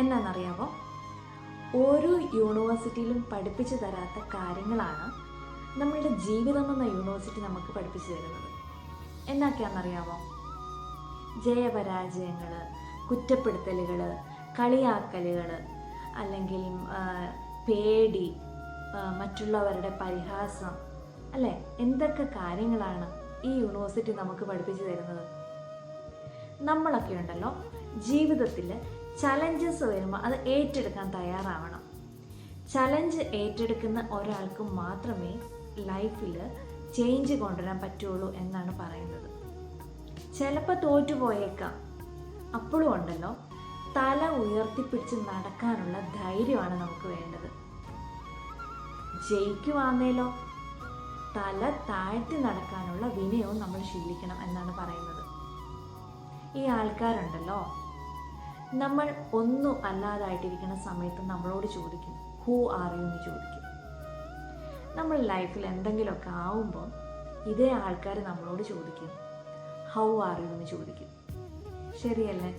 എന്നാണെന്നറിയാമോ? ഓരോ യൂണിവേഴ്സിറ്റിയിലും പഠിപ്പിച്ചു തരാത്ത കാര്യങ്ങളാണ് നമ്മളുടെ ജീവിതം എന്ന യൂണിവേഴ്സിറ്റി നമുക്ക് പഠിപ്പിച്ചു തരുന്നത്. എന്നൊക്കെയാണെന്നറിയാമോ? ജയപരാജയങ്ങൾ, കുറ്റപ്പെടുത്തലുകൾ, കളിയാക്കലുകൾ, അല്ലെങ്കിൽ പേടി, മറ്റുള്ളവരുടെ പരിഹാസം, അല്ലേ? എന്തൊക്കെ കാര്യങ്ങളാണ് ഈ യൂണിവേഴ്സിറ്റി നമുക്ക് പഠിപ്പിച്ചു തരുന്നത്. നമ്മളൊക്കെ ഉണ്ടല്ലോ, ജീവിതത്തിൽ ചലഞ്ചസ് വരുമ്പോൾ അത് ഏറ്റെടുക്കാൻ തയ്യാറാവണം. ചലഞ്ച് ഏറ്റെടുക്കുന്ന ഒരാൾക്ക് മാത്രമേ ലൈഫിൽ ചേഞ്ച് കൊണ്ടുവരാൻ പറ്റുള്ളൂ എന്നാണ് പറയുന്നത്. ചിലപ്പോൾ തോറ്റുപോയേക്കാം, അപ്പോഴും ഉണ്ടല്ലോ തല ഉയർത്തിപ്പിടിച്ച് നടക്കാനുള്ള ധൈര്യമാണ് നമുക്ക് വേണ്ടത്. ജയിക്കുവാന്നേലോ തല താഴ്ത്തി നടക്കാനുള്ള വിനയവും നമ്മൾ ശീലിക്കണം എന്നാണ് പറയുന്നത്. ഈ ആൾക്കാരുണ്ടല്ലോ, നമ്മൾ ഒന്നും അല്ലാതായിട്ടിരിക്കുന്ന സമയത്ത് നമ്മളോട് ചോദിക്കും, ഹൂ ആർ യു എന്ന് ചോദിക്കും. നമ്മൾ ലൈഫിൽ എന്തെങ്കിലുമൊക്കെ ആവുമ്പോൾ ഇതേ ആൾക്കാർ നമ്മളോട് ചോദിക്കും, ഹൗ ആർ യു എന്ന് ചോദിക്കും. ശരിയല്ലേ?